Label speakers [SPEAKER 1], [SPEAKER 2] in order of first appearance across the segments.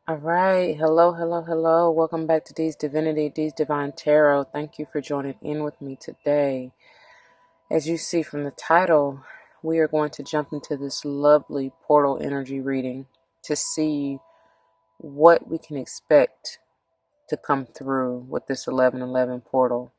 [SPEAKER 1] All right. Hello, hello, hello. Welcome back to D's Divinity, D's Divine Tarot. Thank you for joining in with me today. As you see from the title, we are going to jump into this lovely portal energy reading to see what we can expect to come through with this 1111 portal.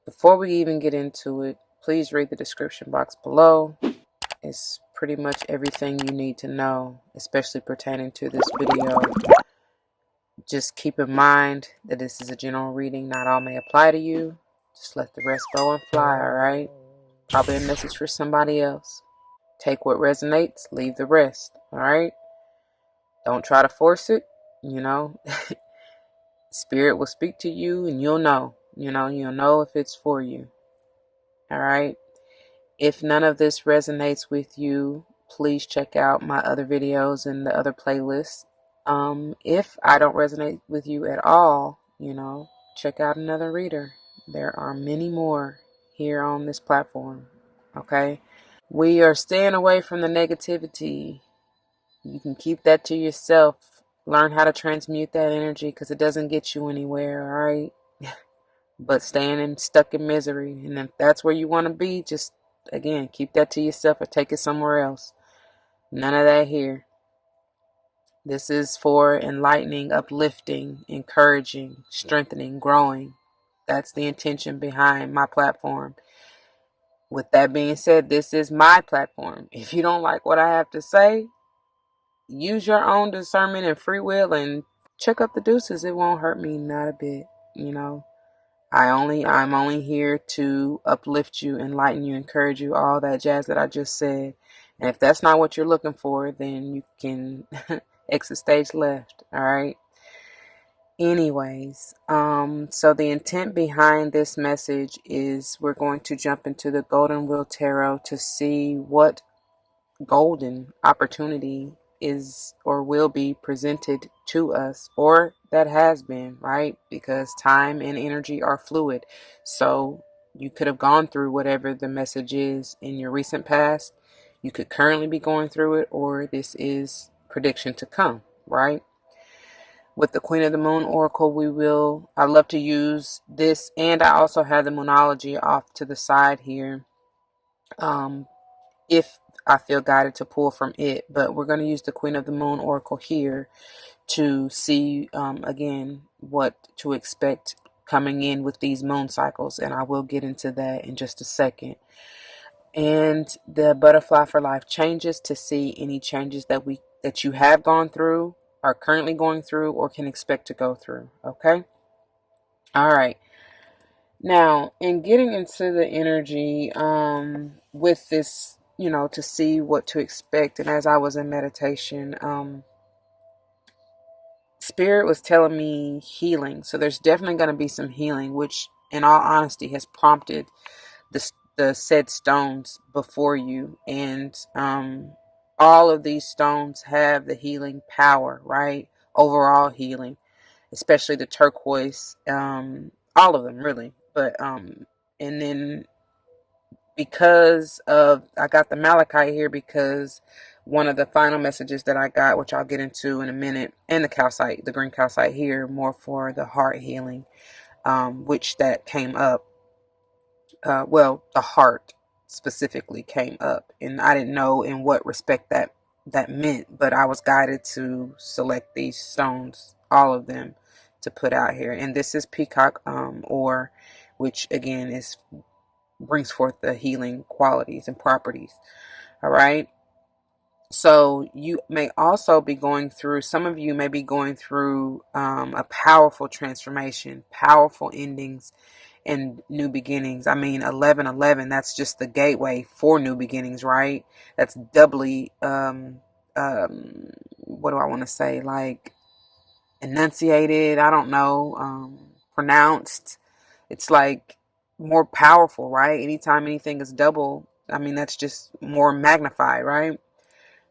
[SPEAKER 1] Before we even get into it, please read the description box below. It's pretty much everything you need to know, especially pertaining to this video. Just keep in mind that this is a general reading. Not all may apply to you. Just let the rest go and fly, alright? Probably a message for somebody else. Take what resonates, leave the rest, alright? Don't try to force it, you know. Spirit will speak to you and you'll know. You'll know if it's for you. Alright? If none of this resonates with you, please check out my other videos and the other playlists. If I don't resonate with you at all, check out another reader. There are many more here on this platform. Okay? We are staying away from the negativity. You can keep that to yourself. Learn how to transmute that energy because it doesn't get you anywhere, alright? But staying stuck in misery. And if that's where you want to be, just, again, keep that to yourself or take it somewhere else. None of that here. This is for enlightening, uplifting, encouraging, strengthening, growing. That's the intention behind my platform. With that being said, this is my platform. If you don't like what I have to say, use your own discernment and free will and check up the deuces. It won't hurt me not a bit, I'm only here to uplift you, enlighten you, encourage you, all that jazz that I just said. And if that's not what you're looking for, then you can exit stage left. All right. Anyways, so the intent behind this message is we're going to jump into the Golden Wheel Tarot to see what golden opportunity is or will be presented to us, or that has been, right? Because time and energy are fluid. So you could have gone through whatever the message is in your recent past. You could currently be going through it, or this is prediction to come, right? With the Queen of the Moon Oracle, I love to use this, and I also have the Moonology off to the side here. If I feel guided to pull from it, but we're going to use the Queen of the Moon Oracle here to see, again, what to expect coming in with these moon cycles, and I will get into that in just a second. And the Butterfly for Life changes to see any changes that you have gone through, are currently going through, or can expect to go through. Okay? All right. Now, in getting into the energy with this, to see what to expect, and as I was in meditation, Spirit was telling me healing. So there's definitely going to be some healing, which, in all honesty, has prompted the said stones before you. And all of these stones have the healing power, right? Overall healing, especially the turquoise, all of them really. But and then because of, I got the malachite here because one of the final messages that I got, which I'll get into in a minute, and the calcite, the green calcite here, more for the heart healing, which that came up. The heart specifically came up, and I didn't know in what respect that meant, but I was guided to select these stones, all of them, to put out here. And this is peacock ore, which again brings forth the healing qualities and properties. All right. So you may also be going through, some of you may be going through a powerful transformation, powerful endings, and new beginnings. I mean, 1111, that's just the gateway for new beginnings, right? That's doubly, what do I want to say? Like enunciated, I don't know, pronounced. It's like more powerful, right? Anytime anything is double, I mean, that's just more magnified, right?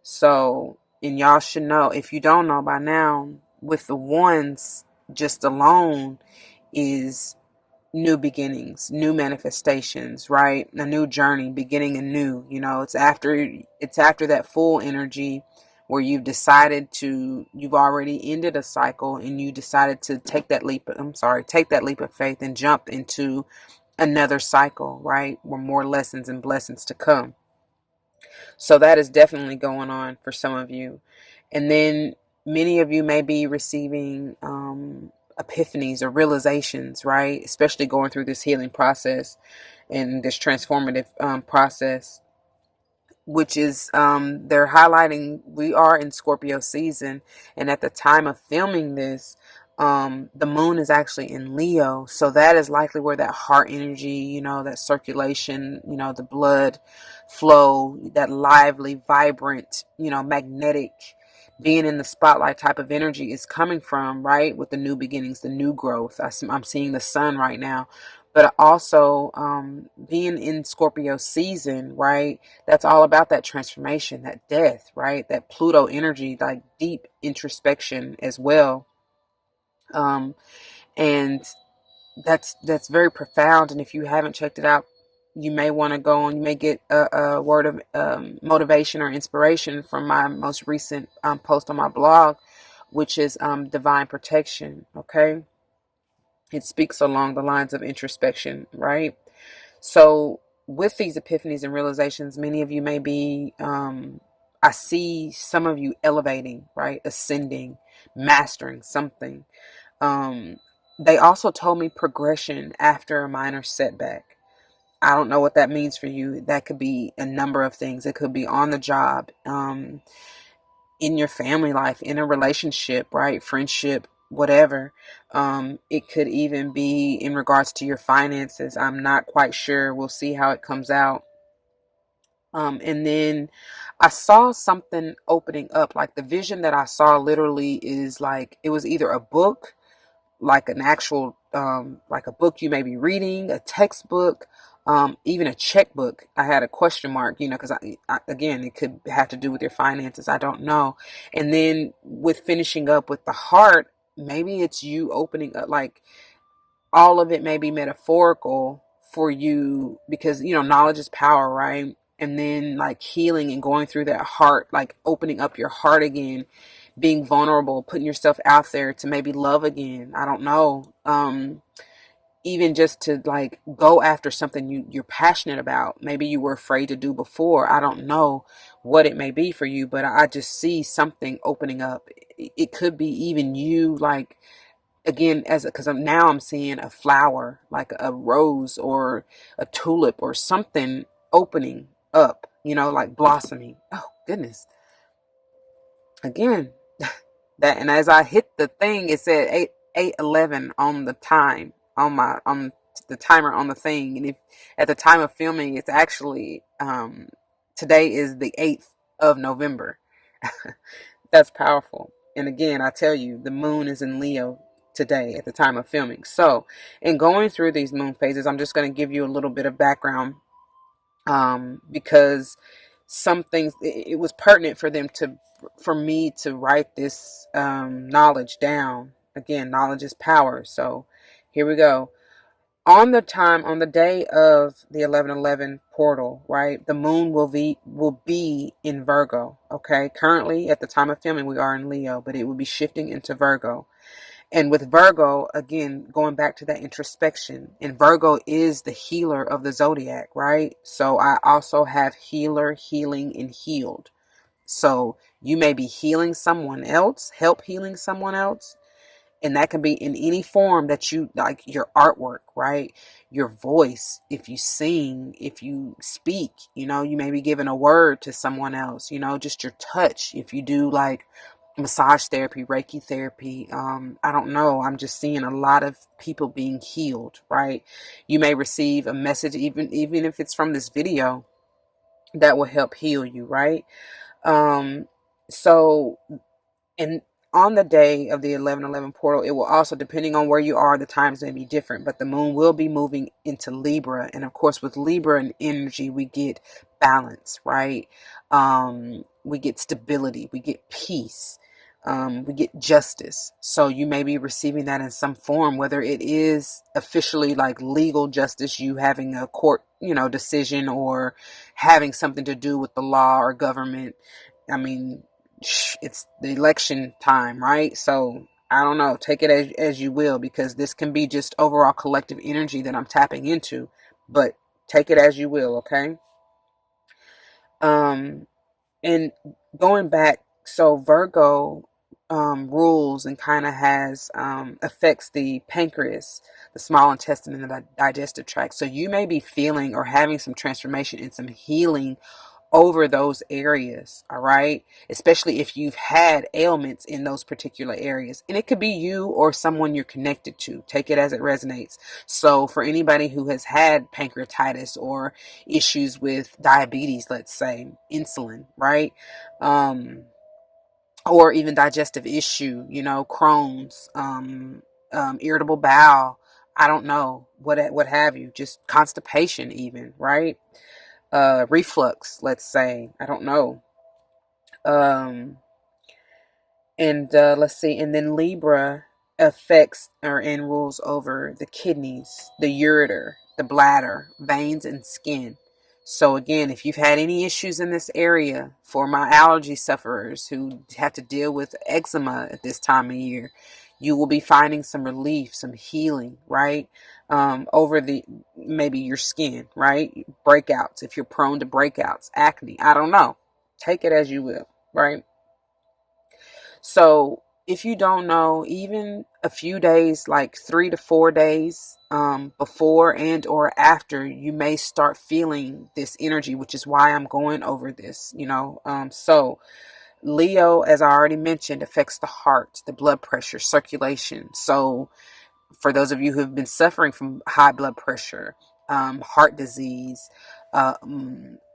[SPEAKER 1] So, and y'all should know, if you don't know by now, with the ones just alone is new beginnings, new manifestations, right? A new journey, beginning anew. You know, it's after that full energy where you've already ended a cycle and you decided to take that leap of faith and jump into another cycle, right? Where more lessons and blessings to come. So that is definitely going on for some of you. And then many of you may be receiving epiphanies or realizations, right? Especially going through this healing process and this transformative process, which is they're highlighting we are in Scorpio season, and at the time of filming this, the moon is actually in Leo, so that is likely where that heart energy, that circulation, the blood flow, that lively, vibrant, magnetic, being in the spotlight type of energy is coming from, right? With the new beginnings, the new growth. I'm seeing the sun right now, but also being in Scorpio season, right? That's all about that transformation, that death, right? That Pluto energy, like deep introspection as well. And that's very profound. And if you haven't checked it out, you may want to go and you may get a word of motivation or inspiration from my most recent post on my blog, which is divine protection. Okay, it speaks along the lines of introspection, right? So with these epiphanies and realizations, many of you may be, I see some of you elevating, right? Ascending, mastering something. They also told me progression after a minor setback. I don't know what that means for you. That could be a number of things. It could be on the job, in your family life, in a relationship, right? Friendship, whatever. It could even be in regards to your finances. I'm not quite sure. We'll see how it comes out. And then I saw something opening up. Like the vision that I saw literally is like it was either a book, like an actual like a book you may be reading, a textbook, even a checkbook. I had a question mark, because again, it could have to do with your finances, I don't know. And then with finishing up with the heart, maybe it's you opening up, like all of it may be metaphorical for you, because knowledge is power, right? And then like healing and going through that heart, like opening up your heart again, being vulnerable, putting yourself out there to maybe love again. I don't know. Even just to like go after something you're passionate about. Maybe you were afraid to do before. I don't know what it may be for you, but I just see something opening up. It could be even you, like, again, because now I'm seeing a flower, like a rose or a tulip or something opening up, like blossoming. Oh goodness. Again, that, and as I hit the thing, it said 8:11 on the time on the timer on the thing. And if at the time of filming, it's actually today is the 8th of November. That's powerful. And again, I tell you, the moon is in Leo today at the time of filming. So in going through these moon phases, I'm just going to give you a little bit of background, because some things, it was pertinent for me to write this knowledge down. Again, knowledge is power. So here we go. On the day of the 11:11 portal, right? The moon will be in Virgo. Okay. Currently, at the time of filming, we are in Leo, but it will be shifting into Virgo. And with Virgo, again, going back to that introspection, and Virgo is the healer of the zodiac, right? So I also have healer, healing, and healed. So you may be healing someone else, help healing someone else. And that can be in any form that you like, your artwork, right? Your voice, if you sing, if you speak, you may be giving a word to someone else, just your touch. If you do like massage therapy, Reiki therapy, I don't know. I'm just seeing a lot of people being healed, right? You may receive a message, even if it's from this video, that will help heal you, right? So, and on the day of the 11/11 portal, it will also, depending on where you are, the times may be different, but the moon will be moving into Libra. And of course, with Libra and energy, we get balance, right? We get stability, we get peace, we get justice. So you may be receiving that in some form, whether it is officially like legal justice, you having a court, decision, or having something to do with the law or government. I mean, it's the election time, right? So I don't know, take it as you will, because this can be just overall collective energy that I'm tapping into, but take it as you will. Okay. And going back, so Virgo rules and kind of has affects the pancreas, the small intestine, and the digestive tract. So you may be feeling or having some transformation and some healing over those areas, all right? Especially if you've had ailments in those particular areas. And it could be you or someone you're connected to. Take it as it resonates. So for anybody who has had pancreatitis or issues with diabetes, let's say, insulin, right? Or even digestive issue, Crohn's, irritable bowel, I don't know, what have you, just constipation even, right? Reflux, let's say, I don't know. And let's see, and then Libra affects and rules over the kidneys, the ureter, the bladder, veins, and skin. So again, if you've had any issues in this area, for my allergy sufferers who have to deal with eczema at this time of year, you will be finding some relief, some healing, right? Over maybe your skin, right? Breakouts, if you're prone to breakouts, acne, I don't know. Take it as you will, right? So if you don't know, even a few days, like 3 to 4 days before and or after, you may start feeling this energy, which is why I'm going over this, so Leo, as I already mentioned, affects the heart, the blood pressure, circulation. So for those of you who have been suffering from high blood pressure, heart disease,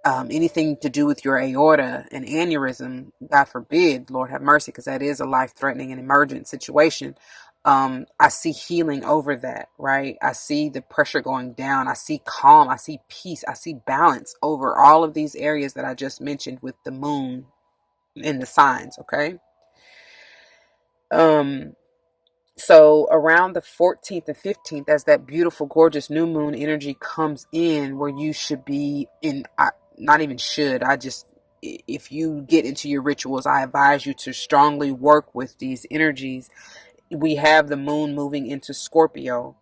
[SPEAKER 1] anything to do with your aorta, an aneurysm, God forbid, Lord have mercy, because that is a life-threatening and emergent situation. I see healing over that, right? I see the pressure going down. I see calm. I see peace. I see balance over all of these areas that I just mentioned with the moon in the signs, okay? So around the 14th and 15th, as that beautiful, gorgeous new moon energy comes in, where you should be in, not even should, if you get into your rituals, I advise you to strongly work with these energies. We have the moon moving into Scorpio,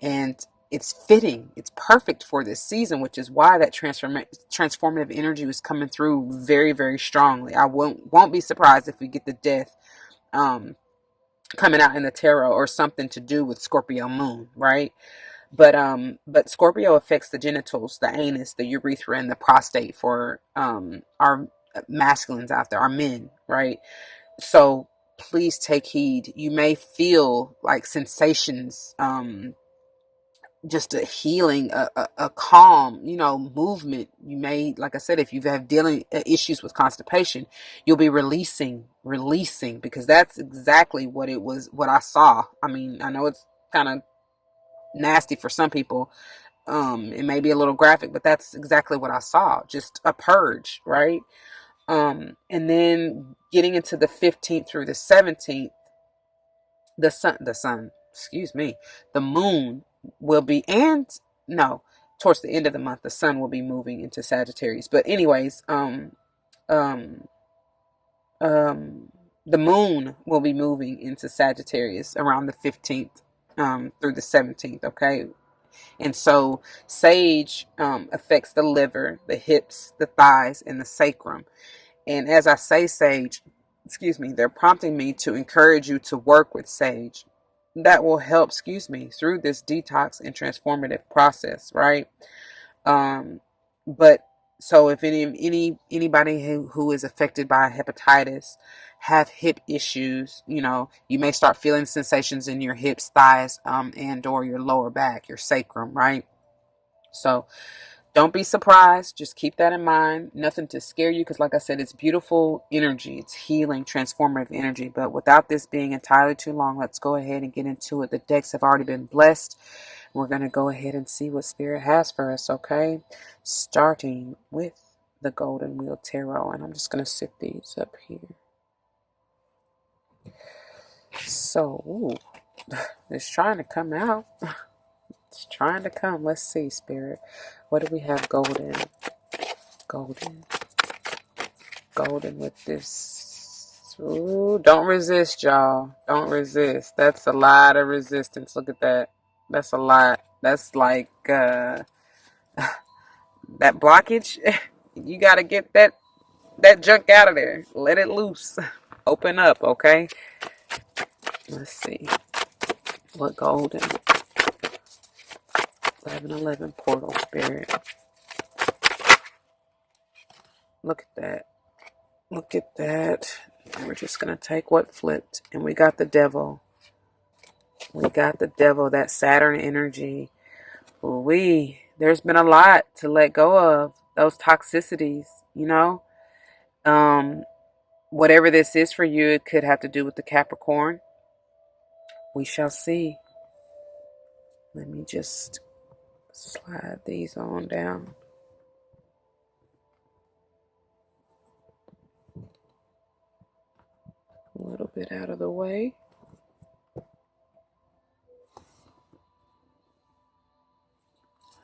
[SPEAKER 1] and it's fitting. It's perfect for this season, which is why that transformative energy was coming through very, very strongly. I won't be surprised if we get the death coming out in the tarot or something to do with Scorpio moon, right? But Scorpio affects the genitals, the anus, the urethra, and the prostate for our masculines out there, our men, right? So please take heed. You may feel like sensations, just a healing, a calm, movement. You may, like I said, if you have dealing issues with constipation, you'll be releasing, because that's exactly what it was, what I saw. I mean, I know it's kind of nasty for some people. It may be a little graphic, but that's exactly what I saw. Just a purge, right? And then getting into the 15th through the 17th, the moon will be, and no, towards the end of the month, the sun will be moving into Sagittarius. But anyways, um, the moon will be moving into Sagittarius around the 15th, through the 17th. Okay. And so sage, affects the liver, the hips, the thighs, and the sacrum. And as I say sage, they're prompting me to encourage you to work with sage. That will help, through this detox and transformative process, right? But so if anybody who is affected by hepatitis, have hip issues, you may start feeling sensations in your hips, thighs, and or your lower back, your sacrum, right? So Don't be surprised. Just keep that in mind. Nothing to scare you because, like I said, it's beautiful energy. It's healing, transformative energy. But without this being entirely too long, let's go ahead and get into it. The decks have already been blessed. We're going to go ahead and see what Spirit has for us, okay? Starting with the Golden Wheel Tarot. And I'm just going to sit these up here. So, ooh, it's trying to come out. It's trying to come. Let's see, Spirit. What do we have golden? Golden. Golden with this. Ooh, don't resist, y'all. Don't resist. That's a lot of resistance. Look at that. That's a lot. That's like that blockage. You got to get that junk out of there. Let it loose. Open up, okay? Let's see. What golden? 1111 portal, Spirit. Look at that. Look at that. And we're just going to take what flipped. And we got the devil. We got the devil, that Saturn energy. There's been a lot to let go of. Those toxicities, you know. Whatever this is for you, it could have to do with the Capricorn. We shall see. Let me just slide these on down. A little bit out of the way.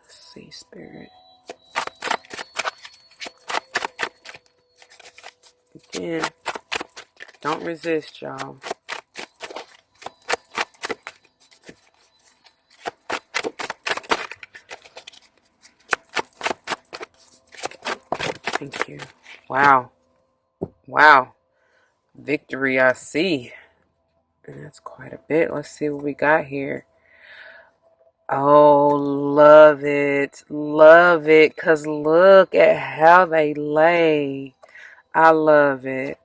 [SPEAKER 1] Let's see, Spirit. Again, don't resist, y'all. Thank you. Wow. Wow. Victory, I see. And that's quite a bit. Let's see what we got here. Oh, love it. Love it. Because look at how they lay. I love it.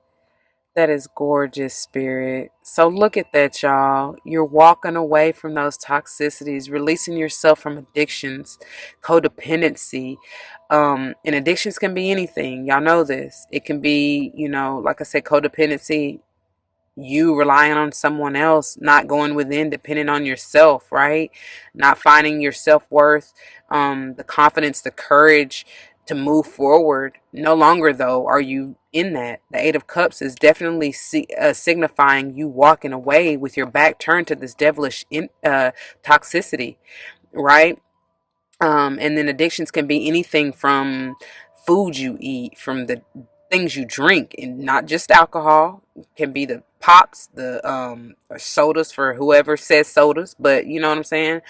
[SPEAKER 1] That is gorgeous, Spirit. So look at that, y'all. You're walking away from those toxicities, releasing yourself from addictions, codependency. And addictions can be anything. Y'all know this. It can be, like I said, codependency, you relying on someone else, not going within, depending on yourself, right? Not finding your self-worth, the confidence, the courage to move forward. No longer, though, are you in that. The Eight of Cups is definitely signifying you walking away with your back turned to this devilish toxicity, right? And then addictions can be anything from food you eat, from the things you drink, and not just alcohol. It can be the pops, the sodas for whoever says sodas, but you know what I'm saying.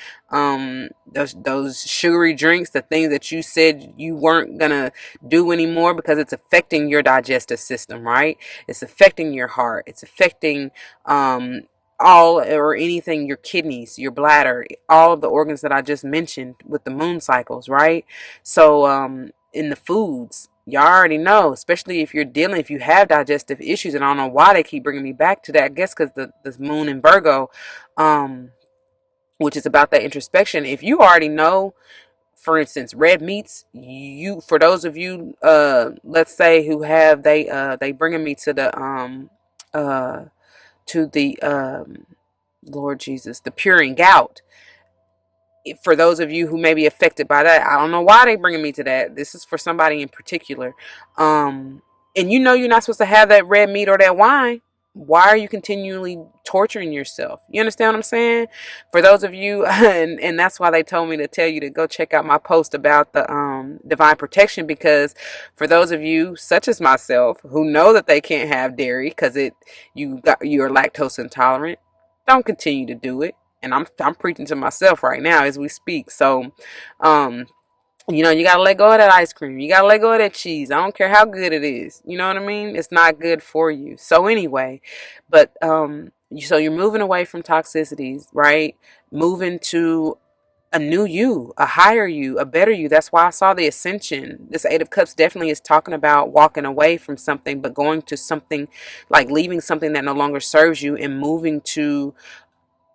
[SPEAKER 1] Those sugary drinks, the things that you said you weren't gonna do anymore because it's affecting your digestive system, right? It's affecting your heart. It's affecting all or anything, your kidneys, your bladder, all of the organs that I just mentioned with the moon cycles, right? So in the foods, y'all already know, especially if you have digestive issues, and I don't know why they keep bringing me back to that. I guess because the moon in Virgo, which is about that introspection. If you already know, for instance, red meats, for those of you, let's say who have, they bringing me to the Lord Jesus, the puring gout. For those of you who may be affected by that, I don't know why they bringing me to that. This is for somebody in particular. And you're not supposed to have that red meat or that wine. Why are you continually torturing yourself? You understand what I'm saying? For those of you, and that's why they told me to tell you to go check out my post about the divine protection, because for those of you, such as myself, who know that they can't have dairy because you're lactose intolerant, don't continue to do it. And I'm preaching to myself right now as we speak. So, you gotta let go of that ice cream. You gotta let go of that cheese. I don't care how good it is. You know what I mean? It's not good for you. So anyway, but so you're moving away from toxicities, right? Moving to a new you, a higher you, a better you. That's why I saw the ascension. This Eight of Cups definitely is talking about walking away from something, but going to something, like leaving something that no longer serves you and moving to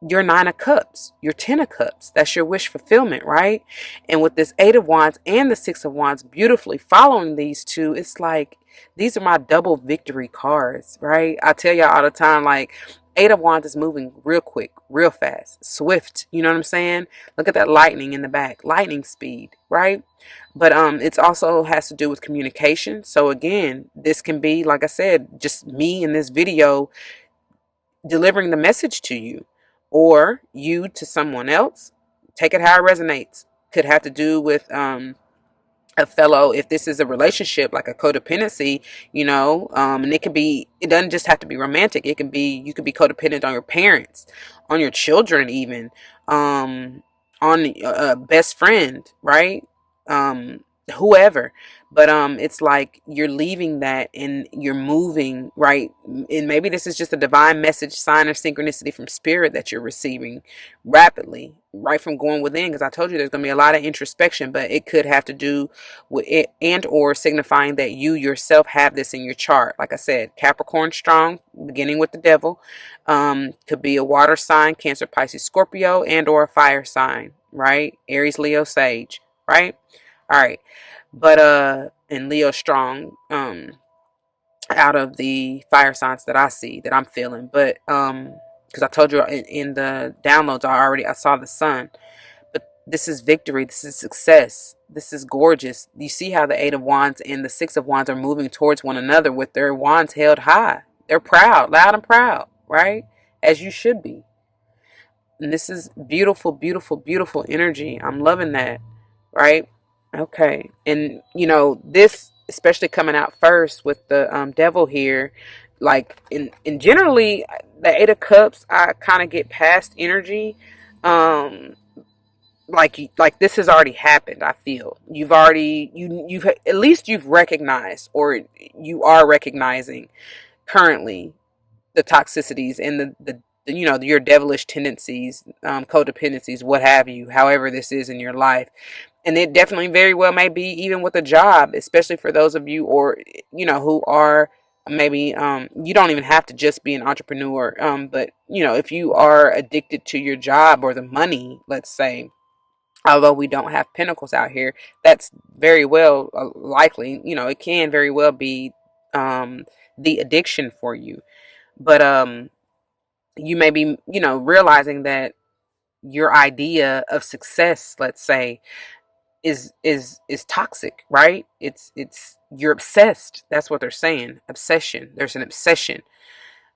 [SPEAKER 1] your 9 of Cups, your 10 of Cups. That's your wish fulfillment, right? And with this 8 of Wands and the 6 of Wands, beautifully following these two, it's like these are my double victory cards, right? I tell y'all all the time, like 8 of Wands is moving real quick, real fast, swift. You know what I'm saying? Look at that lightning in the back, lightning speed, right? But it's also has to do with communication. So again, this can be, like I said, just me in this video delivering the message to you, or you to someone else. Take it how it resonates. Could have to do with a fellow, if this is a relationship like a codependency, and it doesn't just have to be romantic. It can be, you could be codependent on your parents, on your children, even on a best friend, right? Whoever. But it's like you're leaving that and you're moving, right? And maybe this is just a divine message, sign, or synchronicity from spirit that you're receiving rapidly, right from going within. Because I told you there's going to be a lot of introspection, but it could have to do with it, and or signifying that you yourself have this in your chart. Like I said, Capricorn strong, beginning with the devil. Could be a water sign, Cancer, Pisces, Scorpio, and or a fire sign, right? Aries, Leo, Sage, right? All right. But and Leo strong, out of the fire signs that I see, that I'm feeling. But because I told you in the downloads, I saw the sun. But this is victory, this is success, this is gorgeous. You see how the 8 of Wands and the 6 of Wands are moving towards one another with their wands held high. They're proud, loud and proud, right? As you should be. And this is beautiful, beautiful, beautiful energy. I'm loving that, right? Okay. And, this, especially coming out first with the devil here, like, in generally, the 8 of Cups, I kind of get past energy. Like this has already happened. I feel you've already, you've at least you've recognized, or you are recognizing currently, the toxicities and the your devilish tendencies, codependencies, what have you, however this is in your life. And it definitely very well may be even with a job, especially for those of you, or who are maybe, you don't even have to just be an entrepreneur, but if you are addicted to your job or the money, let's say, although we don't have pentacles out here, that's very well likely, it can very well be the addiction for you. But you may be, realizing that your idea of success, let's say, is toxic, right? It's you're obsessed. That's what they're saying. Obsession. There's an obsession.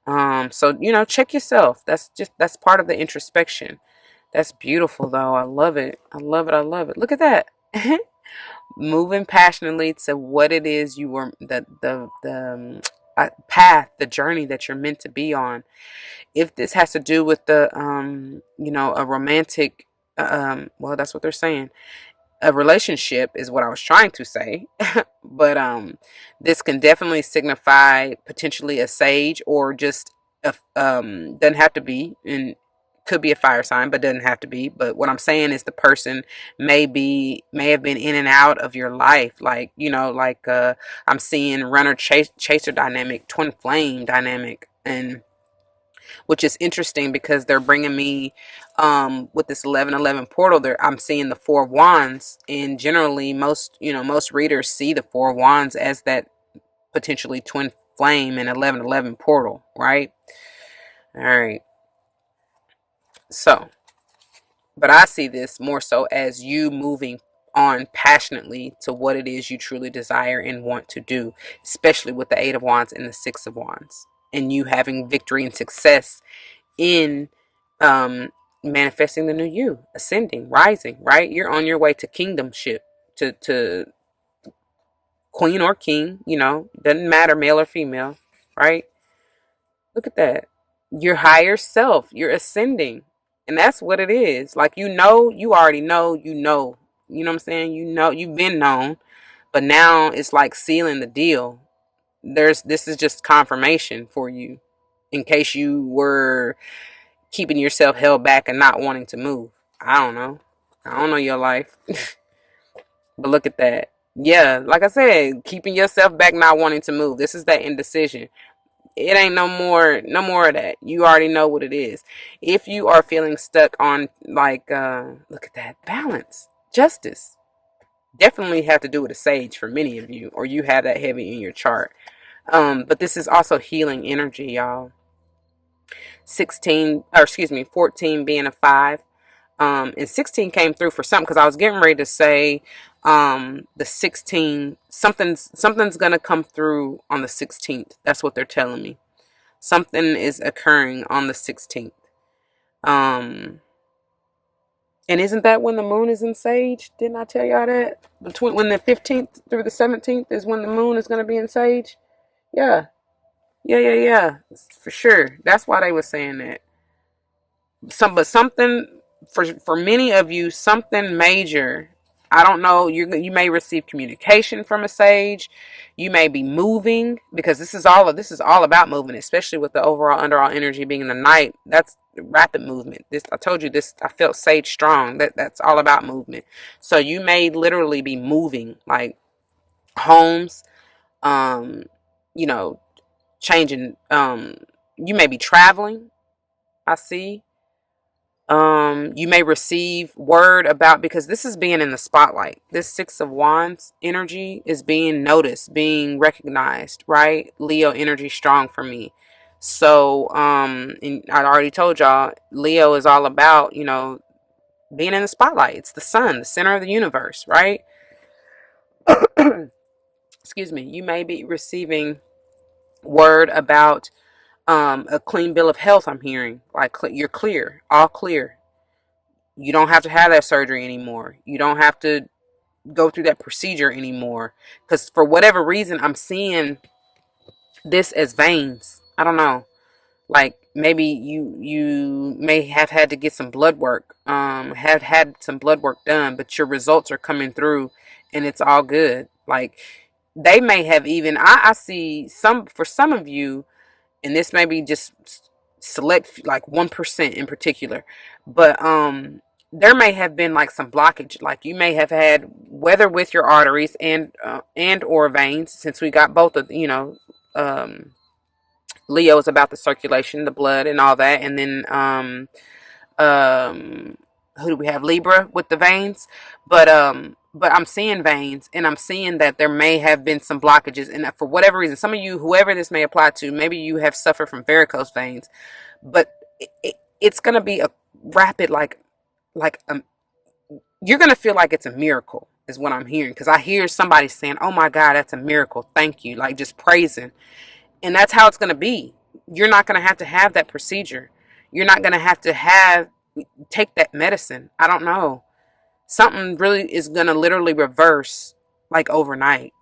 [SPEAKER 1] So check yourself. That's part of the introspection. That's beautiful though. I love it. I love it. I love it. Look at that. Moving passionately to what it is you were, the path, the journey that you're meant to be on. If this has to do with the a romantic, well, that's what they're saying, a relationship is what I was trying to say. But this can definitely signify potentially a sage, or just a, doesn't have to be, and could be a fire sign, but doesn't have to be. But what I'm saying is the person may have been in and out of your life, like I'm seeing runner chaser dynamic, twin flame dynamic, and which is interesting because they're bringing me, with this 1111 portal there, I'm seeing the 4 of Wands, and generally most readers see the 4 of Wands as that potentially twin flame and 1111 portal, right? All right. So, but I see this more so as you moving on passionately to what it is you truly desire and want to do, especially with the 8 of Wands and the 6 of Wands, and you having victory and success in manifesting the new you, ascending, rising, right? You're on your way to kingdomship, to queen or king, doesn't matter, male or female, right? Look at that. Your higher self, you're ascending. And that's what it is. Like, you already know, you know what I'm saying? You've been known, but now it's like sealing the deal. This is just confirmation for you, in case you were keeping yourself held back and not wanting to move. I don't know. I don't know your life. But look at that. Yeah, like I said, keeping yourself back, not wanting to move. This is that indecision. It ain't no more of that. You already know what it is. If you are feeling stuck on, like, look at that, balance, justice, definitely have to do with a sage for many of you, or you have that heavy in your chart. But this is also healing energy, y'all. 14 being a 5. And 16 came through for something, because I was getting ready to say the 16, something's gonna come through on the 16th. That's what they're telling me. Something is occurring on the 16th. And isn't that when the moon is in Sage? Didn't I tell y'all that? Between when the 15th through the 17th is when the moon is going to be in Sage? Yeah. Yeah. For sure. That's why they were saying that. But something, for many of you, something major. I don't know. You may receive communication from a sage. You may be moving, because this is all about movement, especially with the overall underall energy being in the night. That's rapid movement. This, I told you this. I felt sage strong. That's all about movement. So you may literally be moving, like homes. Um, you know, changing. You may be traveling. I see. You may receive word about, because this is being in the spotlight. This 6 of Wands energy is being noticed, being recognized, right? Leo energy strong for me. So, and I already told y'all, Leo is all about, being in the spotlight. It's the sun, the center of the universe, right? Excuse me. You may be receiving word about a clean bill of health. I'm hearing, like, you're clear, all clear. You don't have to have that surgery anymore. You don't have to go through that procedure anymore. Because for whatever reason, I'm seeing this as veins. I don't know. Like, maybe you may have had to get some blood work, have had some blood work done, but your results are coming through and it's all good. Like, they may have even, I see for some of you, and this may be just select, like 1% in particular, but there may have been like some blockage, like you may have had, whether with your arteries and or veins, since we got both of, Leo is about the circulation, the blood and all that, and then um who do we have? Libra with the veins. But I'm seeing veins, and I'm seeing that there may have been some blockages, and for whatever reason, some of you, whoever this may apply to, maybe you have suffered from varicose veins, but it's gonna be a rapid, like you're gonna feel like it's a miracle, is what I'm hearing, because I hear somebody saying, "Oh my God, that's a miracle! Thank you!" Like, just praising, and that's how it's gonna be. You're not gonna have that procedure. You're not gonna have to take that medicine. I don't know. Something really is gonna literally reverse, like overnight,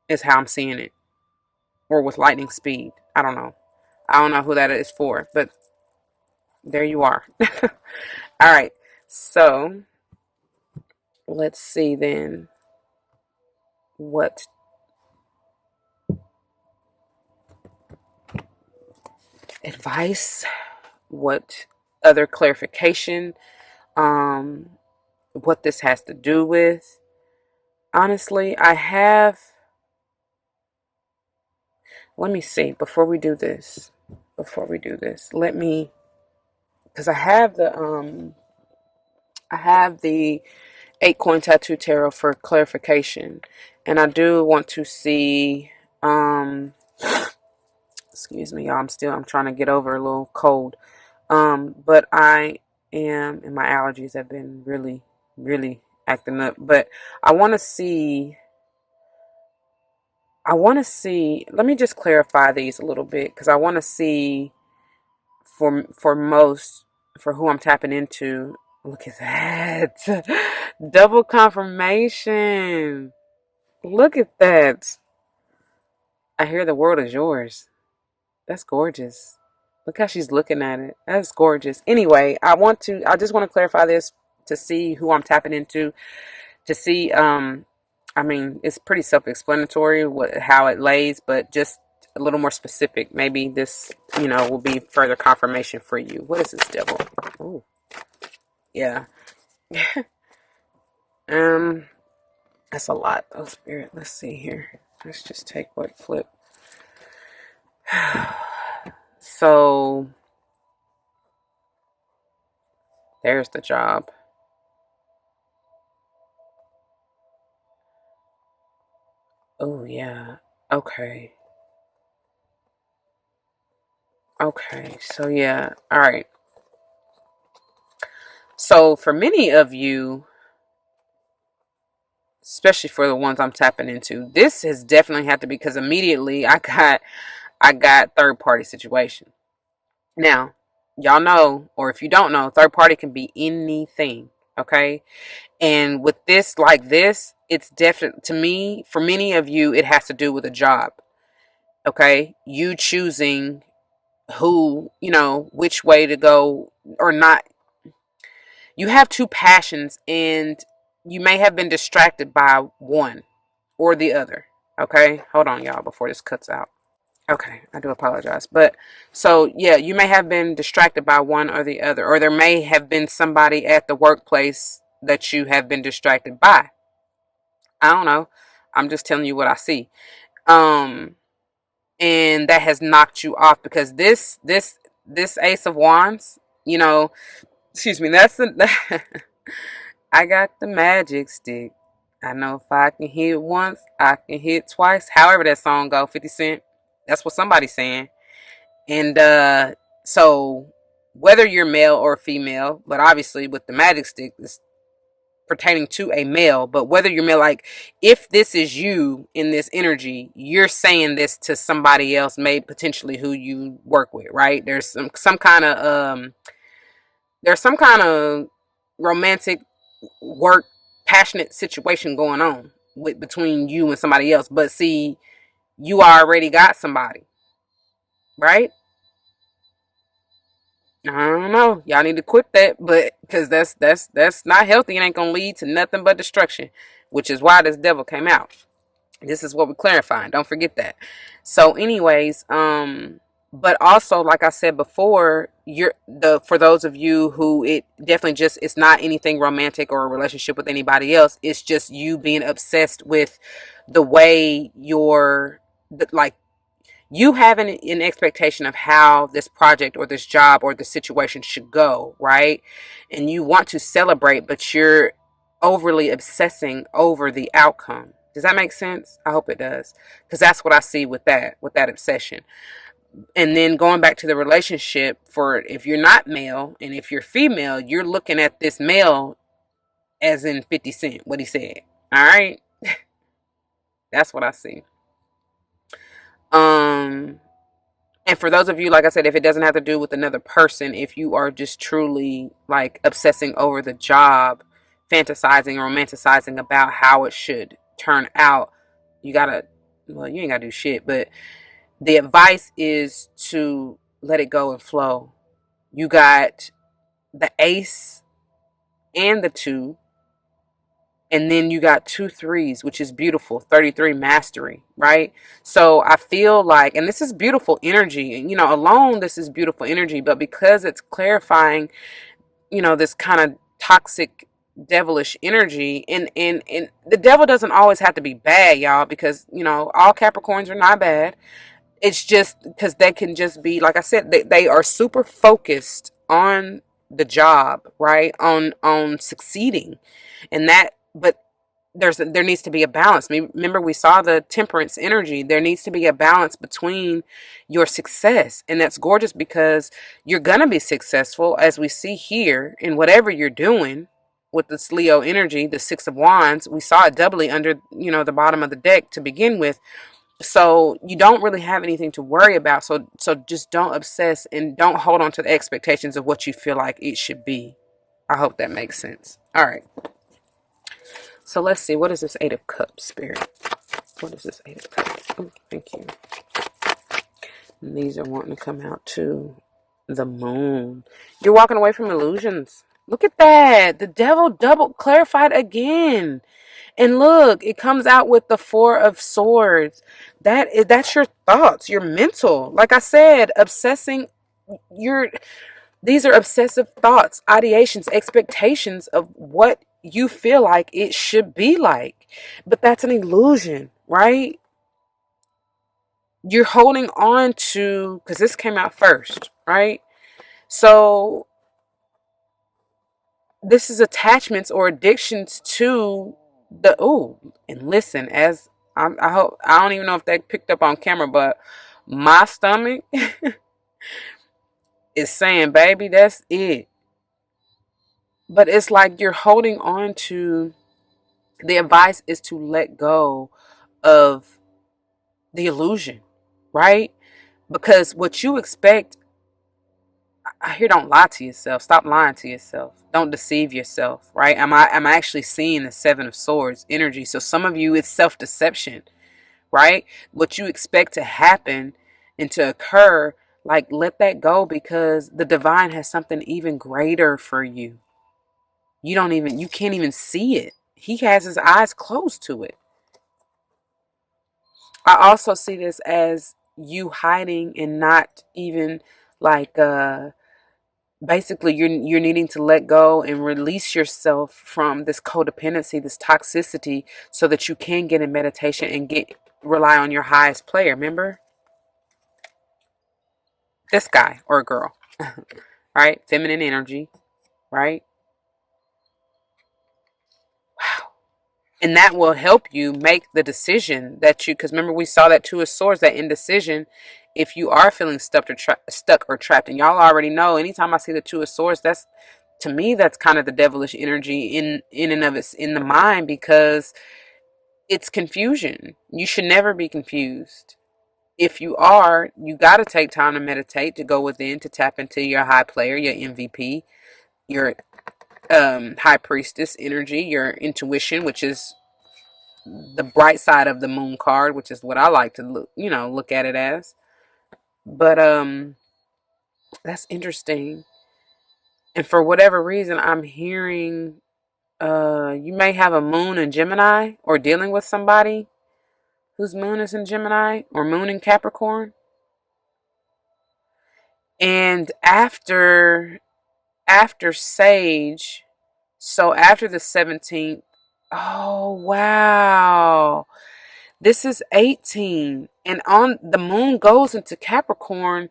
[SPEAKER 1] is how I'm seeing it, or with lightning speed. I don't know. I don't know who that is for, but there you are. All right. So let's see then what advice, what other clarification, um, what this has to do with. Honestly, let me see, before we do this, let me, because I have the 8 coin tattoo tarot for clarification, and I do want to see, excuse me, y'all, I'm trying to get over a little cold, but I am, and my allergies have been really, really acting up, but I want to see, let me just clarify these a little bit, because I want to see, for who I'm tapping into. Look at that. Double confirmation. Look at that. I hear the world is yours. That's gorgeous. Look how she's looking at it. That's gorgeous. Anyway, I just want to clarify this to see who I'm tapping into, to see, I mean, it's pretty self-explanatory how it lays, but just a little more specific. Maybe this, will be further confirmation for you. What is this, devil? Oh, yeah. That's a lot. Oh, spirit. Let's see here. Let's just take what flip. So there's the job. Oh, yeah. Okay. Okay. So, yeah. All right. So, for many of you, especially for the ones I'm tapping into, this has definitely had to be because immediately I got third party situation. Now, y'all know, or if you don't know, third party can be anything. Okay. And with this, like this, it's definitely, to me, for many of you, it has to do with a job. Okay. You choosing who, which way to go or not. You have two passions and you may have been distracted by one or the other. Okay. Hold on, y'all, before this cuts out. Okay, I do apologize. But so, yeah, you may have been distracted by one or the other, or there may have been somebody at the workplace that you have been distracted by. I don't know. I'm just telling you what I see. Um, and that has knocked you off because this Ace of Wands, excuse me, that's the I got the magic stick. I know if I can hit once, I can hit twice. However that song go, 50 Cent. That's what somebody's saying. And so whether you're male or female, but obviously with the magic stick, it's pertaining to a male, but whether you're male, like if this is you in this energy, you're saying this to somebody else, maybe potentially who you work with, right? There's some kind of romantic work passionate situation going on with between you and somebody else. But see, you already got somebody, right? I don't know. Y'all need to quit that, but because that's not healthy. It ain't gonna lead to nothing but destruction, which is why this devil came out. This is what we're clarifying. Don't forget that. So, anyways, but also, like I said before, for those of you who it definitely just it's not anything romantic or a relationship with anybody else. It's just you being obsessed with the way like you have an expectation of how this project or this job or the situation should go, right? And you want to celebrate, but you're overly obsessing over the outcome. Does that make sense? I hope it does. Because that's what I see with that obsession. And then going back to the relationship, for if you're not male and if you're female, you're looking at this male as in 50 Cent, what he said. All right? That's what I see. Um And for those of you, like I said, if it doesn't have to do with another person, if you are just truly like obsessing over the job, fantasizing, romanticizing about how it should turn out, you ain't gotta do shit. But the advice is to let it go and flow. You got the ace and the two, and then you got 2 3s, which is beautiful. 33 mastery, right? So I feel like, and this is beautiful energy, and alone this is beautiful energy, but because it's clarifying, this kind of toxic devilish energy, and the devil doesn't always have to be bad, y'all, because all Capricorns are not bad. It's just because they can just be, like I said, they are super focused on the job, right? On succeeding, and that, but there needs to be a balance. Remember, we saw the temperance energy. There needs to be a balance between your success, and that's gorgeous because you're gonna be successful, as we see here in whatever you're doing with this Leo energy, the Six of Wands. We saw it doubly under the bottom of the deck to begin with. So you don't really have anything to worry about. So just don't obsess and don't hold on to the expectations of what you feel like it should be. I hope that makes sense. All right. So let's see. What is this Eight of Cups, Spirit? What is this Eight of Cups? Oh, thank you. And these are wanting to come out too. The Moon. You're walking away from illusions. Look at that. The devil double clarified again. And look, it comes out with the Four of Swords. That's your thoughts, your mental. Like I said, obsessing these are obsessive thoughts, ideations, expectations of what you feel like it should be like. But that's an illusion, right? you're holding on to, because this came out first, right? So this is attachments or addictions to the, ooh, and listen, as I hope, I don't even know if they picked up on camera, but my stomach is saying, baby, that's it. But it's like you're holding on to, the advice is to let go of the illusion, right? Because what you expect, I hear, don't lie to yourself. Stop lying to yourself. Don't deceive yourself, right? I'm actually seeing the Seven of Swords energy. So some of you, it's self-deception, right? What you expect to happen and to occur, like, let that go, because the divine has something even greater for you. You can't even see it. He has his eyes closed to it. I also see this as you hiding and not even, like, basically you're needing to let go and release yourself from this codependency, this toxicity, so that you can get in meditation and rely on your highest player. Remember, this guy or girl, right? Feminine energy, right? And that will help you make the decision that you, because remember we saw that Two of Swords, that indecision. If you are feeling stuck or trapped, and y'all already know, anytime I see the Two of Swords, that's, to me, that's kind of the devilish energy in and of it's in the mind, because it's confusion. You should never be confused. If you are, you got to take time to meditate, to go within, to tap into your high player, your MVP, your high priestess energy, your intuition, which is the bright side of the moon card, which is what I like to look at it as. But that's interesting. And for whatever reason, I'm hearing you may have a moon in Gemini, or dealing with somebody whose moon is in Gemini or moon in Capricorn. And after Sage, so after the 17th, oh wow. This is 18, and on the moon goes into Capricorn.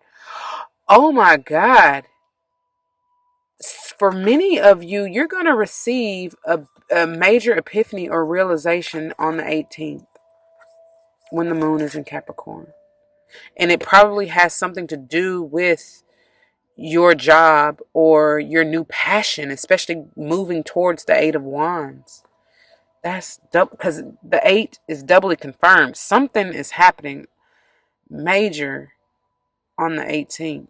[SPEAKER 1] Oh my God. For many of you, you're going to receive a major epiphany or realization on the 18th, when the moon is in Capricorn. And it probably has something to do with your job or your new passion, especially moving towards the Eight of Wands. That's double, because the 8 is doubly confirmed. Something is happening major on the 18th.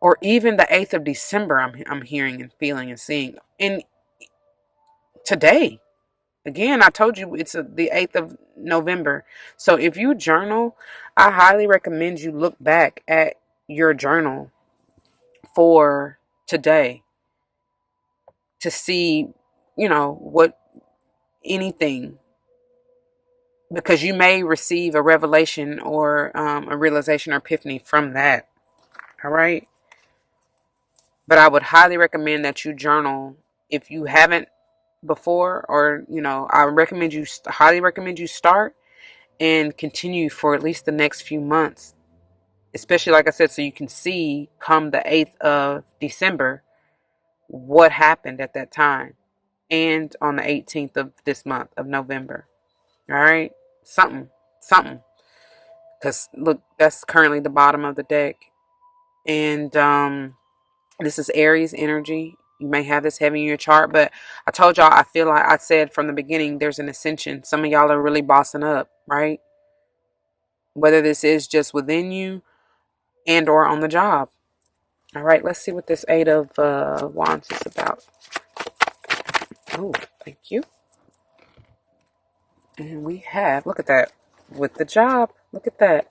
[SPEAKER 1] Or even the 8th of December, I'm hearing and feeling and seeing. And today, again, I told you it's the 8th of November. So if you journal, I highly recommend you look back at your journal for today to see, what anything, because you may receive a revelation or a realization or epiphany from that. All right. But I would highly recommend that you journal if you haven't before, or highly recommend you start and continue for at least the next few months, especially, like I said, so you can see come the 8th of December what happened at that time, and on the 18th of this month of November. All right, something, because look, that's currently the bottom of the deck. And this is Aries energy. You may have this heavy in your chart, but I told y'all, I feel like I said from the beginning, there's an ascension. Some of y'all are really bossing up, right? Whether this is just within you and or on the job. All right, let's see what this Eight of Wands is about. Oh, thank you. And we have, look at that, with the job. Look at that.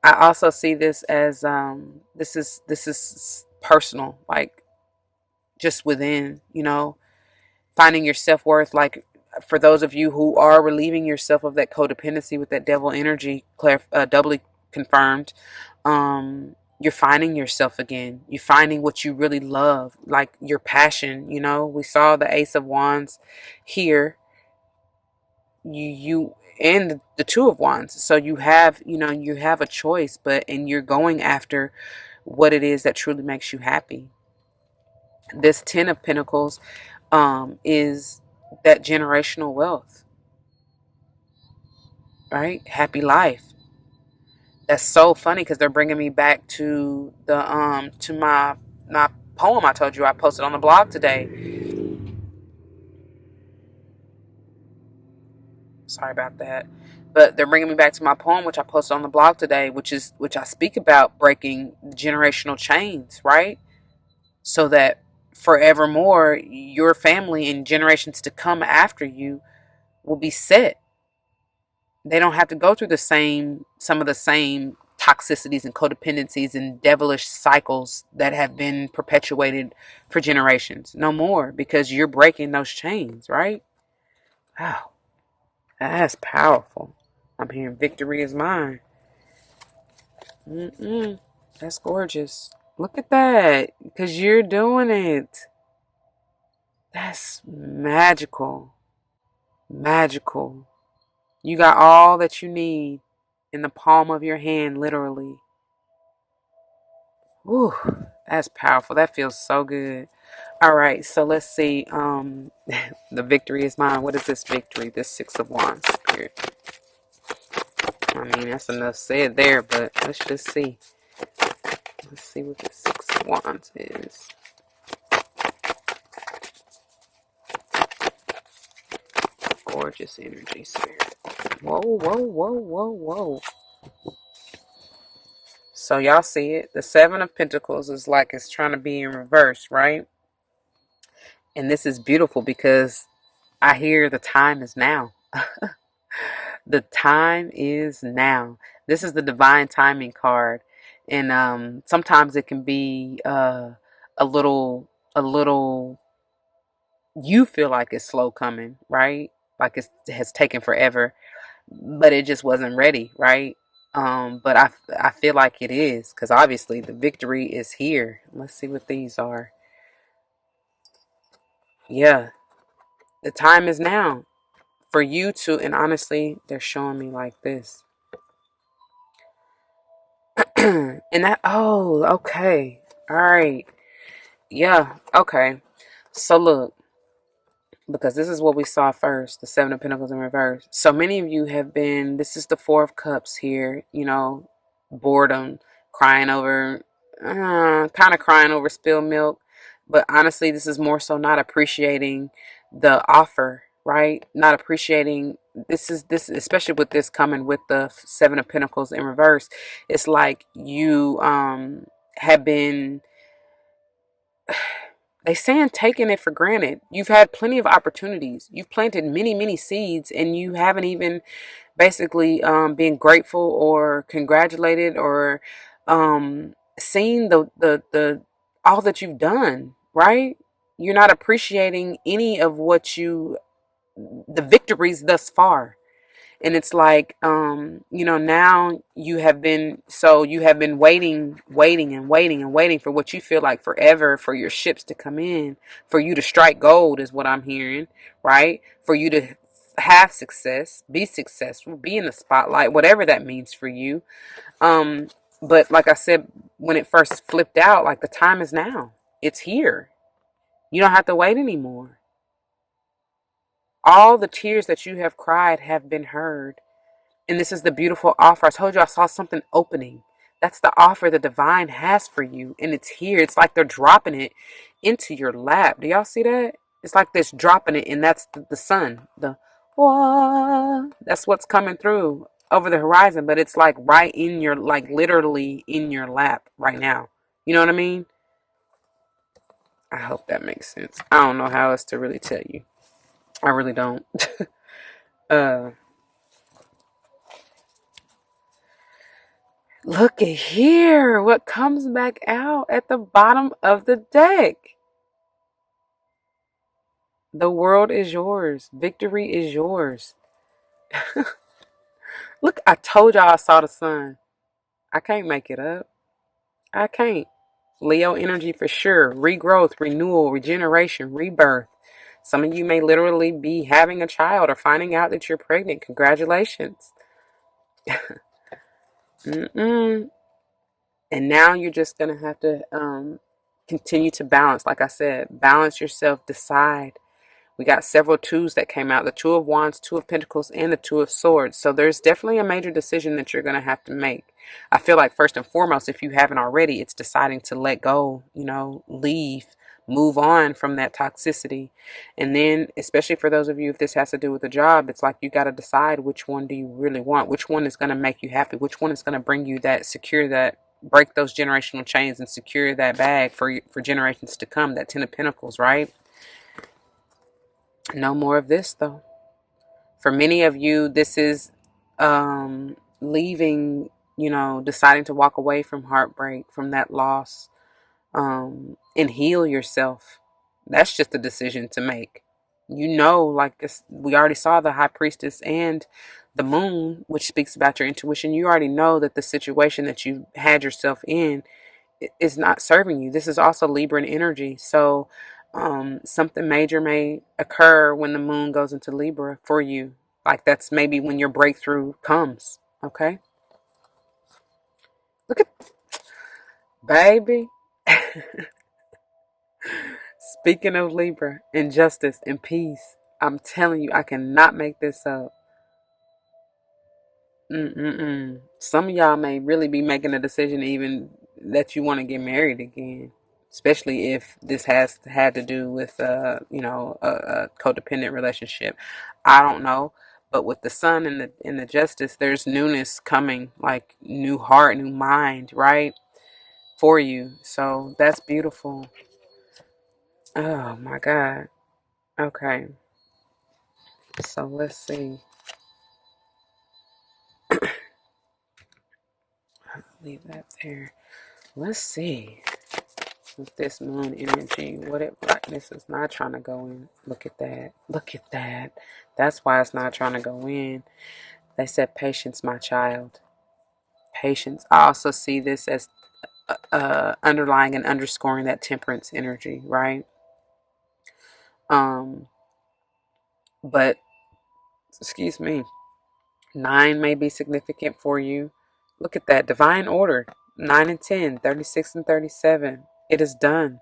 [SPEAKER 1] I also see this as this is personal, like just within, finding your self-worth. Like, for those of you who are relieving yourself of that codependency with that devil energy, doubly confirmed, You're finding yourself again. You're finding what you really love, like your passion. We saw the Ace of Wands here. You and the Two of Wands. So you have a choice, and you're going after what it is that truly makes you happy. This Ten of Pentacles is that generational wealth, right? Happy life. That's so funny because they're bringing me back to my poem I told you I posted on the blog today. Sorry about that. But they're bringing me back to my poem, which I posted on the blog today, which I speak about breaking generational chains, right? So that forevermore, your family and generations to come after you will be set. They don't have to go through some of the same toxicities and codependencies and devilish cycles that have been perpetuated for generations. No more, because you're breaking those chains, right? Wow, that's powerful. I'm hearing victory is mine. That's gorgeous. Look at that, because you're doing it. That's magical. Magical. You got all that you need in the palm of your hand, literally. Ooh, that's powerful. That feels so good. All right, so let's see. The victory is mine. What is this victory? This Six of Wands here. I mean, that's enough said there, but let's just see. Let's see what the Six of Wands is. Gorgeous energy, spirit. Whoa, whoa, whoa, whoa, whoa. So y'all see it. The Seven of Pentacles is like it's trying to be in reverse, right? And this is beautiful because I hear the time is now. The time is now. This is the divine timing card. And sometimes it can be a little, you feel like it's slow coming, right? Like it has taken forever, but it just wasn't ready, right? But I feel like it is, because obviously the victory is here. Let's see what these are. Yeah, the time is now for you to, and honestly, they're showing me like this. And that, oh, okay. All right. Yeah, okay. So look, because this is what we saw first, the Seven of Pentacles in reverse. So many of you have been, this is the Four of Cups here, boredom, crying over, kind of crying over spilled milk. But honestly, this is more so not appreciating the offer, right? Not appreciating, this, especially with this coming with the Seven of Pentacles in reverse. It's like you have been, they saying taking it for granted. You've had plenty of opportunities. You've planted many, many seeds, and you haven't even basically been grateful or congratulated or seen the all that you've done. Right? You're not appreciating any of the victories thus far. And it's like, now you have been waiting and waiting and waiting for what you feel like forever, for your ships to come in, for you to strike gold is what I'm hearing, right? For you to have success, be successful, be in the spotlight, whatever that means for you. But like I said, when it first flipped out, like the time is now. It's here. You don't have to wait anymore. All the tears that you have cried have been heard. And this is the beautiful offer. I told you I saw something opening. That's the offer the divine has for you. And it's here. It's like they're dropping it into your lap. Do y'all see that? It's like this dropping it. And that's the sun. That's what's coming through over the horizon. But it's like right in your, like literally in your lap right now. You know what I mean? I hope that makes sense. I don't know how else to really tell you. I really don't. uh Look at here. What comes back out at the bottom of the deck? The world is yours. Victory is yours. Look, I told y'all I saw the sun. I can't make it up. I can't. Leo energy for sure. Regrowth, renewal, regeneration, rebirth. Some of you may literally be having a child or finding out that you're pregnant. Congratulations. Mm-mm. And now you're just going to have to continue to balance. Like I said, balance yourself, decide. We got several twos that came out, the Two of Wands, Two of Pentacles, and the Two of Swords. So there's definitely a major decision that you're going to have to make. I feel like first and foremost, if you haven't already, it's deciding to let go, leave, move on from that toxicity. And then, especially for those of you, if this has to do with a job, it's like you got to decide which one do you really want, which one is going to make you happy, which one is going to bring you that, secure that, break those generational chains and secure that bag for generations to come, that Ten of Pentacles, right? No more of this, though. For many of you, this is leaving, deciding to walk away from heartbreak, from that loss, and heal yourself. That's just a decision to make. Like we already saw the High Priestess and the Moon, which speaks about your intuition. You already know that the situation that you had yourself in is not serving you. This is also Libran energy. So something major may occur when the moon goes into Libra for you. Like that's maybe when your breakthrough comes. Okay. Look at, baby. Speaking of Libra and justice and peace, I'm telling you, I cannot make this up. Some of y'all may really be making a decision even that you want to get married again, especially if this has had to do with a codependent relationship. I don't know, but with the sun and the justice, there's newness coming, like new heart, new mind, right, for you. So that's beautiful. Oh my God. Okay. So let's see. Leave that there. Let's see. With this moon energy, this is not trying to go in. Look at that. Look at that. That's why it's not trying to go in. They said patience, my child. Patience. I also see this as underlying and underscoring that temperance energy, right? But excuse me, 9 may be significant for you. Look at that. Divine order. 9 and 10, 36 and 37. It is done.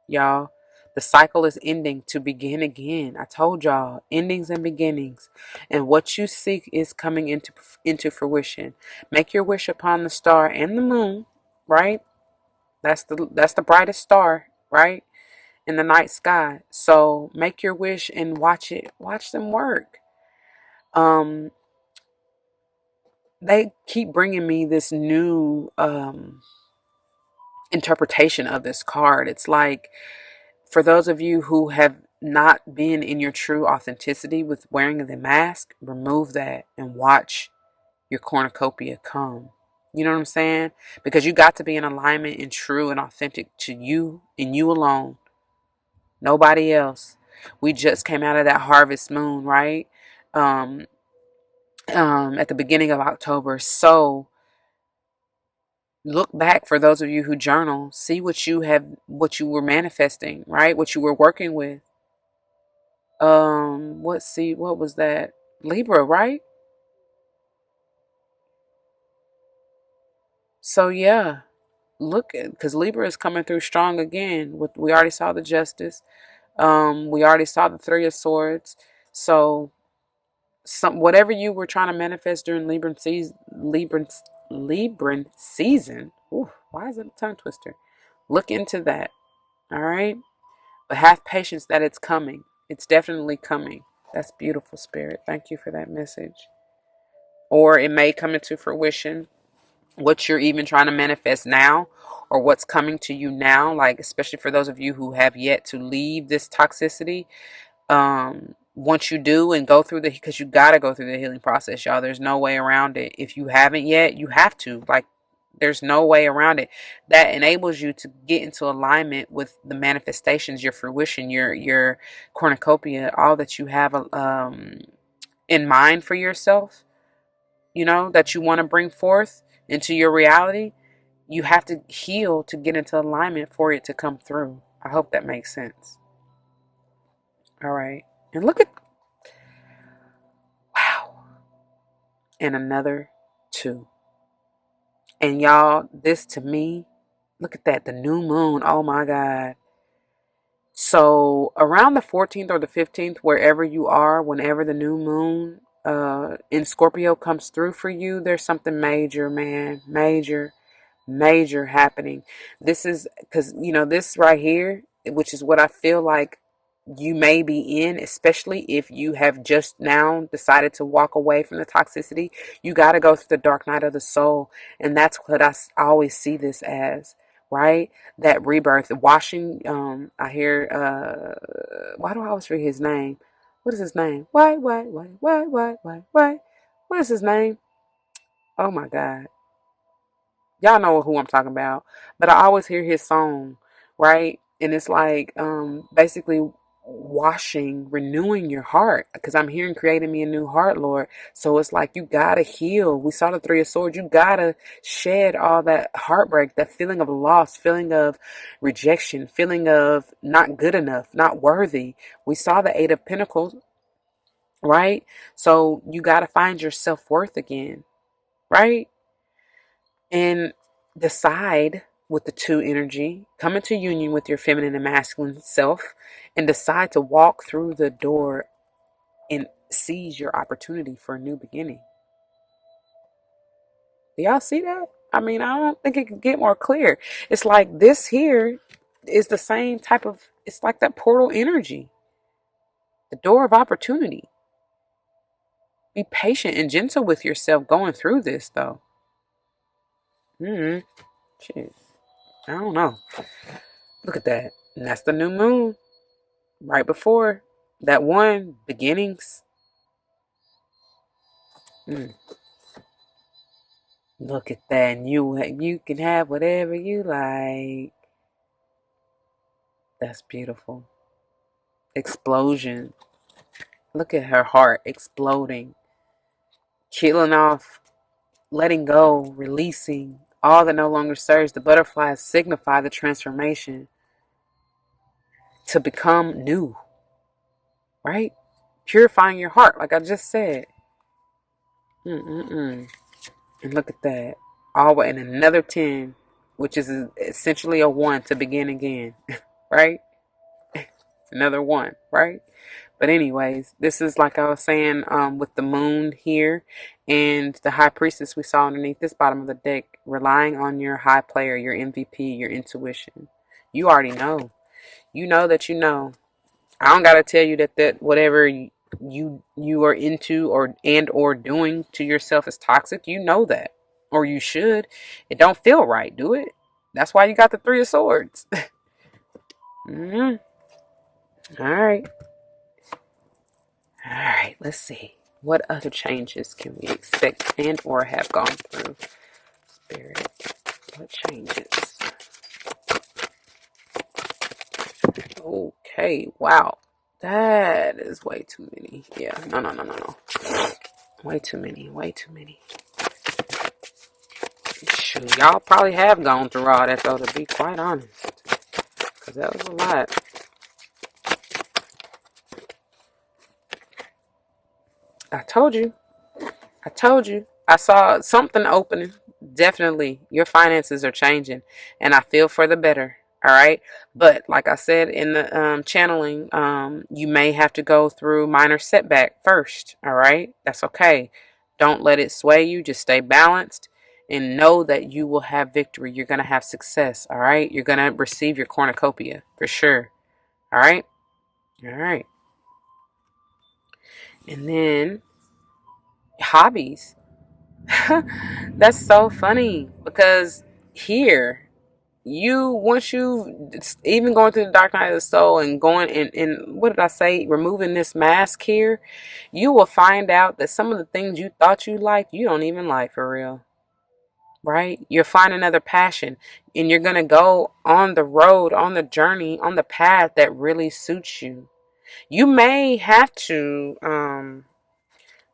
[SPEAKER 1] Y'all, the cycle is ending to begin again. I told y'all, endings and beginnings, and what you seek is coming into fruition. Make your wish upon the star and the moon, right? That's the brightest star, right, in the night sky. So make your wish and watch them work. They keep bringing me this new interpretation of this card. It's like, for those of you who have not been in your true authenticity with wearing the mask, remove that and watch your cornucopia come. You know what I'm saying? Because you got to be in alignment and true and authentic to you and you alone. Nobody else. We just came out of that harvest moon, right? At the beginning of October. So look back, for those of you who journal, see what you were manifesting, right? What you were working with. What was that? Libra, right? So yeah, look at, because Libra is coming through strong again. We already saw the Justice. We already saw the Three of Swords. So whatever you were trying to manifest during Libran season. Ooh, why is it a tongue twister? Look into that. All right, but have patience that it's coming. It's definitely coming. That's beautiful, Spirit. Thank you for that message. Or it may come into fruition, what you're even trying to manifest now, or what's coming to you now, like especially for those of you who have yet to leave this toxicity. Once you do and go through because you got to go through the healing process, y'all. There's no way around it. If you haven't yet, you have to. Like, there's no way around it. That enables you to get into alignment with the manifestations, your fruition, your cornucopia, all that you have in mind for yourself, that you want to bring forth into your reality. you have to heal to get into alignment for it to come through. I hope that makes sense. All right. And look at, wow. And another 2. And y'all, this to me, look at that. The new moon. Oh my God. So around the 14th or the 15th, wherever you are, whenever the new moon in Scorpio comes through for you, there's something major, man. Major happening. This is because, this right here, which is what I feel like you may be in, especially if you have just now decided to walk away from the toxicity. You got to go through the dark night of the soul. And that's what I always see this as, right? That rebirth, washing. I hear, why do I always forget his name? What is his name? Why? What is his name? Oh my God. Y'all know who I'm talking about. But I always hear his song, right? And it's like basically washing, renewing your heart. Because I'm hearing creating me a new heart, Lord. So it's like you gotta heal. We saw the 3 of Swords. You gotta shed all that heartbreak, that feeling of loss, feeling of rejection, feeling of not good enough, not worthy. We saw the 8 of Pentacles, right? So you gotta find your self-worth again, right? And decide with the 2 energy, come into union with your feminine and masculine self, and decide to walk through the door and seize your opportunity for a new beginning. Do y'all see that? I mean, I don't think it could get more clear. It's like this here is the same type of, it's like that portal energy, the door of opportunity. Be patient and gentle with yourself going through this, though. Shit. I don't know. Look at that. And that's the new moon. Right before that one, beginnings. Look at that. And you can have whatever you like. That's beautiful. Explosion. Look at her heart exploding. Killing off, letting go, releasing all that no longer serves. The butterflies signify the transformation to become new. Right? Purifying your heart, like I just said. And look at that. All in another 10, which is essentially a 1 to begin again. Right? Another 1, right? But anyways, this is like I was saying with the moon here and the high priestess we saw underneath this bottom of the deck, relying on your high player, your MVP, your intuition. You already know. You know that you know. I don't got to tell you that whatever you are into or doing to yourself is toxic. You know that. Or you should. It don't feel right, do it? That's why you got the 3 of Swords. All right. All right, let's see. What other changes can we expect and or have gone through? Spirit, what changes? Okay, wow. That is way too many. Yeah, no. Way too many. Shoot, y'all probably have gone through all that, though, to be quite honest. Because that was a lot. I told you. I saw something opening. Definitely, your finances are changing, and I feel for the better. All right, but like I said in the channeling, you may have to go through minor setback first. All right, that's okay. Don't let it sway you. Just stay balanced and know that you will have victory. You're gonna have success. All right, you're gonna receive your cornucopia for sure. All right, all right, and then hobbies. That's so funny because here once you even going through the dark night of the soul and going and what did I say, removing this mask here, you will find out that some of the things you thought you liked, you don't even like for real. Right? You'll find another passion and you're going to go on the road, on the journey, on the path that really suits you. You may have to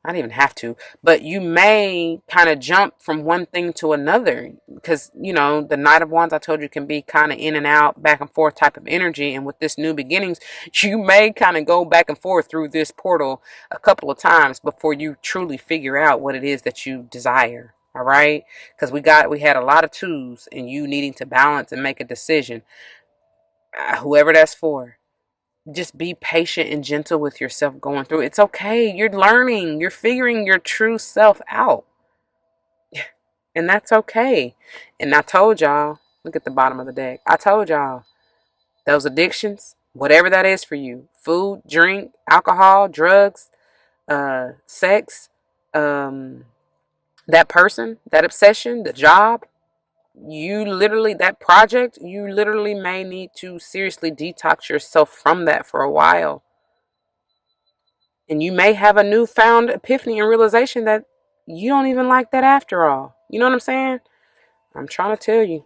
[SPEAKER 1] I don't even have to, but you may kind of jump from one thing to another because, the Knight of Wands I told you can be kind of in and out, back and forth type of energy. And with this new beginnings, you may kind of go back and forth through this portal a couple of times before you truly figure out what it is that you desire. All right. Because we had a lot of twos and you needing to balance and make a decision, whoever that's for. Just be patient and gentle with yourself going through. It's okay. You're learning. You're figuring your true self out. And that's okay. And I told y'all, look at the bottom of the deck. I told y'all, those addictions, whatever that is for you, food, drink, alcohol, drugs, sex, that person, that obsession, the job, that project, you literally may need to seriously detox yourself from that for a while. And you may have a newfound epiphany and realization that you don't even like that after all. You know what I'm saying? I'm trying to tell you.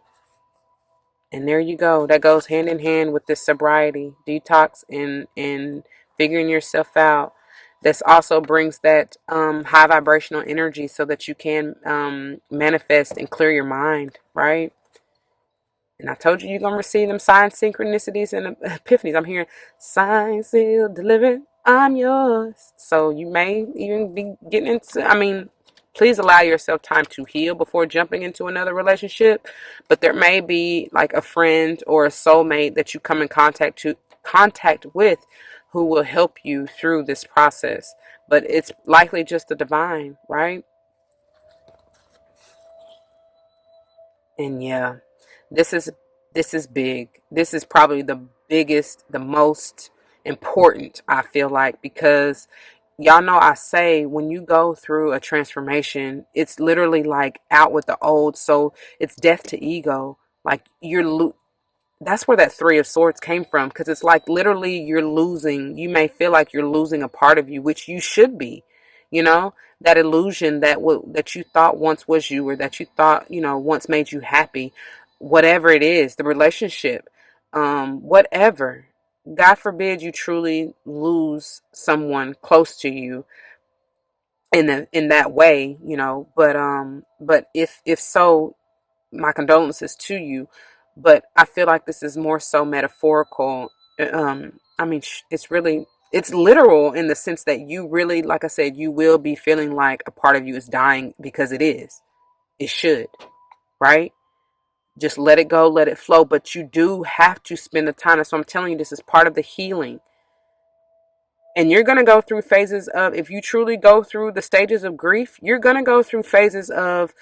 [SPEAKER 1] And there you go. That goes hand in hand with this sobriety, detox, and figuring yourself out. This also brings that high vibrational energy so that you can manifest and clear your mind, right? And I told you you're going to receive them signs, synchronicities, and epiphanies. I'm hearing signs sealed, delivered, I'm yours. So you may even be getting into, please allow yourself time to heal before jumping into another relationship. But there may be like a friend or a soulmate that you come in contact with who will help you through this process. But it's likely just the divine, right? And yeah. This is big. This is probably the biggest, the most important, I feel like, because y'all know I say when you go through a transformation, it's literally like out with the old. So it's death to ego. Like that's where that Three of Swords came from, because it's like literally you're losing. You may feel like you're losing a part of you, which you should be. That illusion that you thought once was you, or that you thought once made you happy, whatever it is, the relationship, whatever. God forbid you truly lose someone close to you in that way, But if so, my condolences to you. But I feel like this is more so metaphorical. It's literal in the sense that you really, like I said, you will be feeling like a part of you is dying, because it should, right? Just let it go, let it flow. But you do have to spend the time. So I'm telling you, this is part of the healing. And you're going to go through phases of, if you truly go through the stages of grief, you're going to go through phases of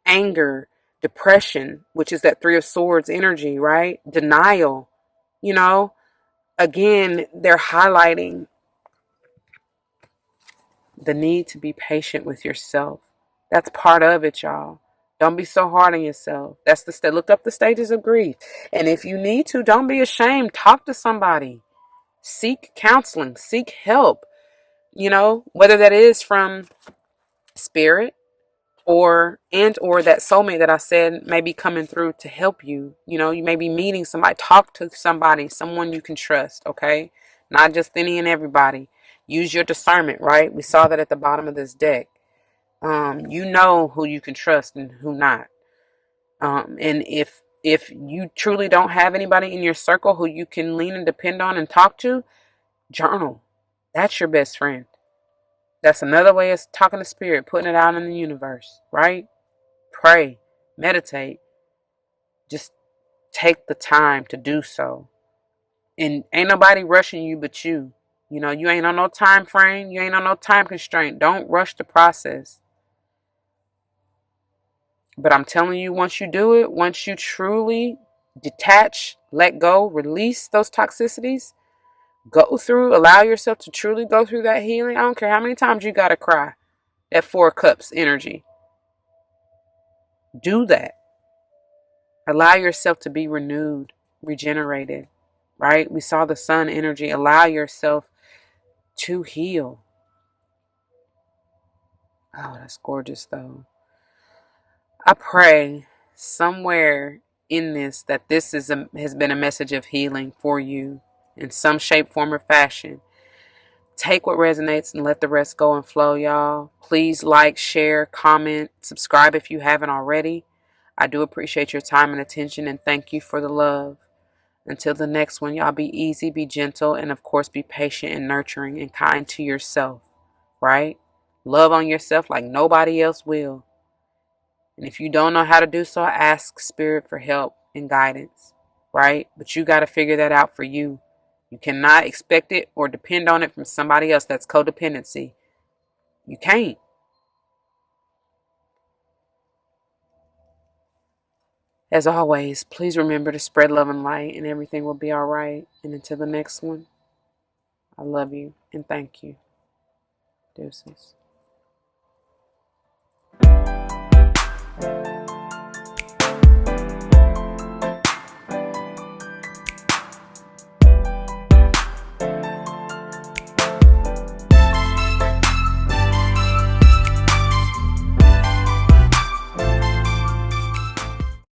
[SPEAKER 1] anger, depression, which is that Three of Swords energy, right? Denial. Again, they're highlighting the need to be patient with yourself. That's part of it, y'all. Don't be so hard on yourself. That's look up the stages of grief. And if you need to, don't be ashamed. Talk to somebody. Seek counseling. Seek help. Whether that is from spirit or that soulmate that I said may be coming through to help you. You may be meeting somebody. Talk to somebody, someone you can trust, okay? Not just any and everybody. Use your discernment, right? We saw that at the bottom of this deck. You know who you can trust and who not. And if you truly don't have anybody in your circle who you can lean and depend on and talk to, journal. That's your best friend. That's another way of talking to spirit, putting it out in the universe, right? Pray, meditate. Just take the time to do so. And ain't nobody rushing you but you. You ain't on no time frame. You ain't on no time constraint. Don't rush the process. But I'm telling you, once you do it, once you truly detach, let go, release those toxicities, allow yourself to truly go through that healing. I don't care how many times you got to cry. That Four of Cups energy. Do that. Allow yourself to be renewed, regenerated, right? We saw the sun energy. Allow yourself to heal. Oh, that's gorgeous, though. I pray somewhere in this that this has been a message of healing for you in some shape, form, or fashion. Take what resonates and let the rest go and flow, y'all. Please like, share, comment, subscribe if you haven't already. I do appreciate your time and attention, and thank you for the love. Until the next one, y'all be easy, be gentle, and of course be patient and nurturing and kind to yourself, right? Love on yourself like nobody else will. And if you don't know how to do so, ask Spirit for help and guidance, right? But you got to figure that out for you. You cannot expect it or depend on it from somebody else. That's codependency. You can't. As always, please remember to spread love and light, and everything will be all right. And until the next one, I love you and thank you. Deuces.